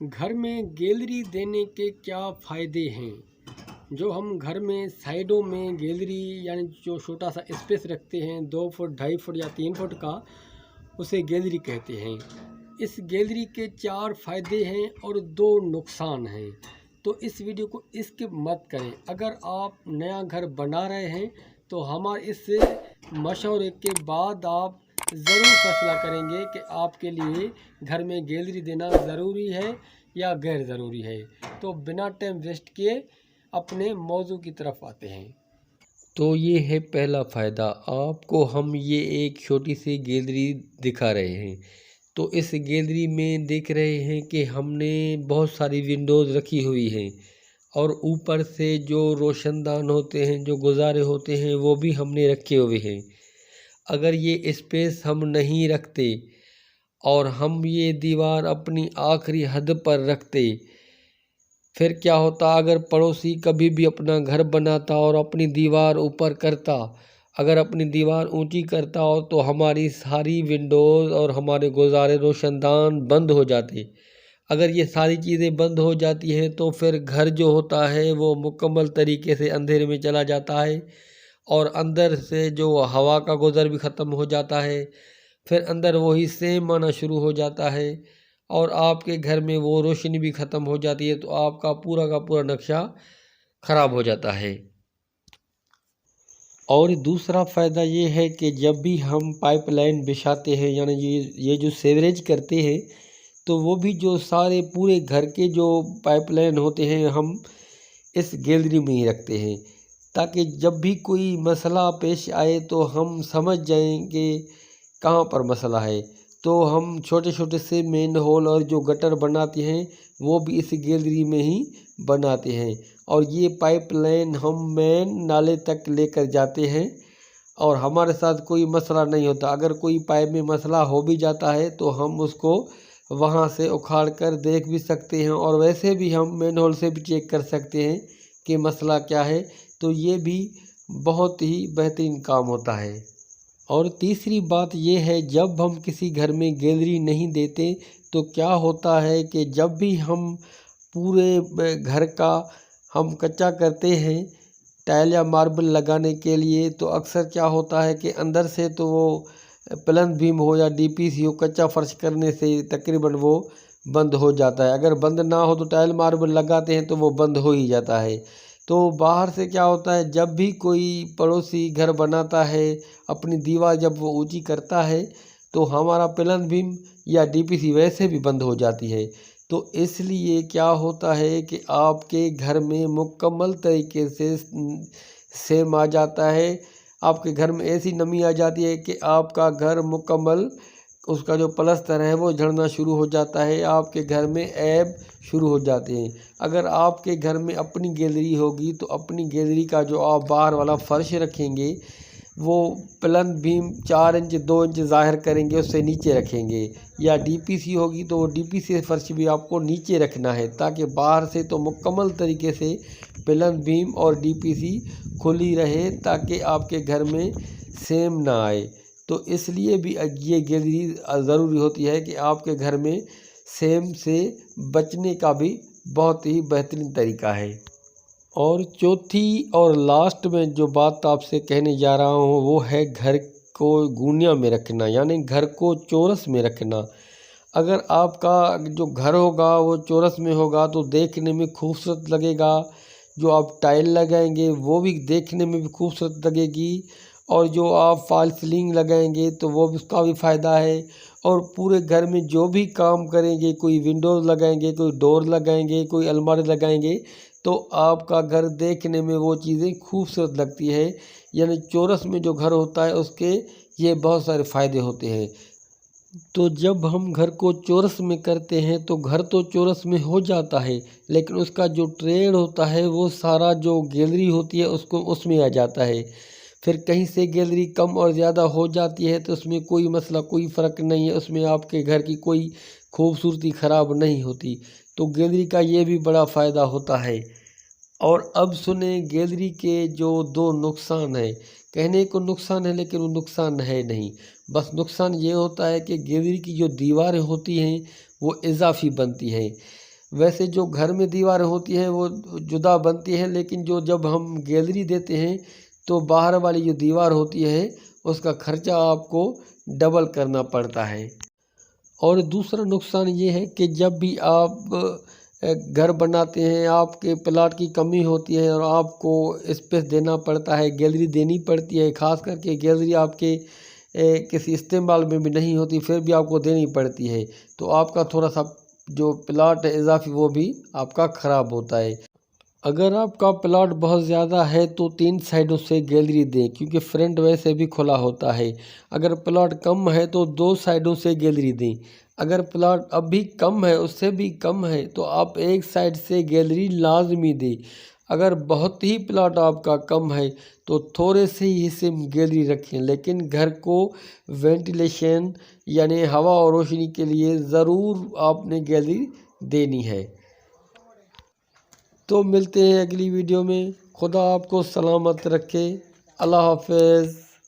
घर में गैलरी देने के क्या फ़ायदे हैं। जो हम घर में साइडों में गैलरी यानी जो छोटा सा स्पेस रखते हैं 2 फुट 2.5 फुट या 3 फुट का, उसे गैलरी कहते हैं। इस गैलरी के 4 फ़ायदे हैं और 2 नुकसान हैं। तो इस वीडियो को स्किप मत करें। अगर आप नया घर बना रहे हैं तो हमारे इस मशवरे के बाद आप ज़रूर फैसला करेंगे कि आपके लिए घर में गैलरी देना ज़रूरी है या गैर ज़रूरी है। तो बिना टाइम वेस्ट किए अपने मौजू की तरफ आते हैं। तो ये है पहला फ़ायदा। आपको हम ये एक छोटी सी गैलरी दिखा रहे हैं। तो इस गैलरी में देख रहे हैं कि हमने बहुत सारी विंडोज़ रखी हुई हैं और ऊपर से जो रोशनदान होते हैं, जो गुजारे होते हैं, वो भी हमने रखे हुए हैं। अगर ये स्पेस हम नहीं रखते और हम ये दीवार अपनी आखिरी हद पर रखते, फिर क्या होता, अगर पड़ोसी कभी भी अपना घर बनाता और अपनी दीवार ऊपर करता, अगर अपनी दीवार ऊंची करता हो तो हमारी सारी विंडोज़ और हमारे गुजारे रोशनदान बंद हो जाते। अगर ये सारी चीज़ें बंद हो जाती हैं तो फिर घर जो होता है वो मुकम्मल तरीके से अंधेरे में चला जाता है और अंदर से जो हवा का गुज़र भी ख़त्म हो जाता है। फिर अंदर वही सेम आना शुरू हो जाता है और आपके घर में वो रोशनी भी ख़त्म हो जाती है, तो आपका पूरा का पूरा नक्शा ख़राब हो जाता है। और दूसरा फ़ायदा ये है कि जब भी हम पाइपलाइन बिछाते हैं, यानी ये जो सीवरेज करते हैं, तो वो भी जो सारे पूरे घर के जो पाइपलाइन होते हैं हम इस गैलरी में ही रखते हैं, ताकि जब भी कोई मसला पेश आए तो हम समझ जाएंगे कहाँ पर मसला है। तो हम छोटे छोटे से मेन होल और जो गटर बनाते हैं वो भी इस गैलरी में ही बनाते हैं और ये पाइपलाइन हम मेन नाले तक लेकर जाते हैं और हमारे साथ कोई मसला नहीं होता। अगर कोई पाइप में मसला हो भी जाता है तो हम उसको वहाँ से उखाड़ कर देख भी सकते हैं और वैसे भी हम मेन होल से भी चेक कर सकते हैं कि मसला क्या है। तो ये भी बहुत ही बेहतरीन काम होता है। और तीसरी बात ये है, जब हम किसी घर में गैलरी नहीं देते तो क्या होता है कि जब भी हम पूरे घर का हम कच्चा करते हैं टाइल या मार्बल लगाने के लिए, तो अक्सर क्या होता है कि अंदर से तो वो प्लंथ बीम हो या डीपीसी हो, कच्चा फर्श करने से तकरीबन वो बंद हो जाता है। अगर बंद ना हो तो टाइल मार्बल लगाते हैं तो वो बंद हो ही जाता है। तो बाहर से क्या होता है, जब भी कोई पड़ोसी घर बनाता है अपनी दीवार जब वो ऊंची करता है तो हमारा प्लंथ बीम या डीपीसी वैसे भी बंद हो जाती है। तो इसलिए क्या होता है कि आपके घर में मुकम्मल तरीके से सेम आ जाता है। आपके घर में ऐसी नमी आ जाती है कि आपका घर मुकम्मल उसका जो पलस्तर है वो झड़ना शुरू हो जाता है, आपके घर में ऐब शुरू हो जाते हैं। अगर आपके घर में अपनी गैलरी होगी तो अपनी गैलरी का जो आप बाहर वाला फर्श रखेंगे वो प्लंथ बीम 4 इंच 2 इंच ज़ाहिर करेंगे, उससे नीचे रखेंगे। या डीपीसी होगी तो वो डीपीसी फर्श भी आपको नीचे रखना है, ताकि बाहर से तो मुकम्मल तरीके से प्लंथ बीम और डीपीसी खुली रहे, ताकि आपके घर में सेम ना आए। तो इसलिए भी ये गैलरी ज़रूरी होती है कि आपके घर में सेम से बचने का भी बहुत ही बेहतरीन तरीका है। और चौथी और लास्ट में जो बात आपसे कहने जा रहा हूँ वो है घर को गूनिया में रखना, यानी घर को चौरस में रखना। अगर आपका जो घर होगा वो चौरस में होगा तो देखने में खूबसूरत लगेगा। जो आप टाइल लगाएंगे वो भी देखने में भी खूबसूरत लगेगी और जो आप फॉल सीलिंग लगाएंगे तो वो भी उसका भी फ़ायदा है। और पूरे घर में जो भी काम करेंगे, कोई विंडोज़ लगाएंगे, कोई डोर लगाएंगे, कोई अलमारी लगाएंगे, तो आपका घर देखने में वो चीज़ें खूबसूरत लगती है। यानी चौरस में जो घर होता है उसके ये बहुत सारे फ़ायदे होते हैं। तो जब हम घर को चौरस में करते हैं तो घर तो चौरस में हो जाता है, लेकिन उसका जो ट्रेड होता है वो सारा जो गैलरी होती है उसको उसमें आ जाता है। फिर कहीं से गैलरी कम और ज़्यादा हो जाती है तो उसमें कोई मसला, कोई फ़र्क नहीं है, उसमें आपके घर की कोई खूबसूरती ख़राब नहीं होती। तो गैलरी का ये भी बड़ा फ़ायदा होता है। और अब सुने गैलरी के जो 2 नुकसान हैं। कहने को नुकसान है लेकिन वो नुकसान है नहीं। बस नुकसान ये होता है कि गैलरी की जो दीवारें होती हैं वो इजाफी बनती हैं। वैसे जो घर में दीवारें होती हैं वो जुदा बनती हैं, लेकिन जब हम गैलरी देते हैं तो बाहर वाली जो दीवार होती है उसका खर्चा आपको डबल करना पड़ता है। और दूसरा नुकसान ये है कि जब भी आप घर बनाते हैं, आपके प्लाट की कमी होती है और आपको स्पेस देना पड़ता है, गैलरी देनी पड़ती है। ख़ास करके गैलरी आपके किसी इस्तेमाल में भी नहीं होती, फिर भी आपको देनी पड़ती है, तो आपका थोड़ा सा जो प्लाट है इजाफी वो भी आपका ख़राब होता है। अगर आपका प्लाट बहुत ज़्यादा है तो 3 साइडों से गैलरी दें, क्योंकि फ्रंट वैसे भी खुला होता है। अगर प्लाट कम है तो 2 साइडों से गैलरी दें। अगर प्लाट अब भी कम है, उससे भी कम है, तो आप एक साइड से गैलरी लाजमी दें। अगर बहुत ही प्लाट आपका कम है तो थोड़े से ही हिस्से में गैलरी रखें, लेकिन घर को वेंटिलेशन यानी हवा और रोशनी के लिए ज़रूर आपने गैलरी देनी है। तो मिलते हैं अगली वीडियो में। खुदा आपको सलामत रखे। अल्लाह हाफ़िज़।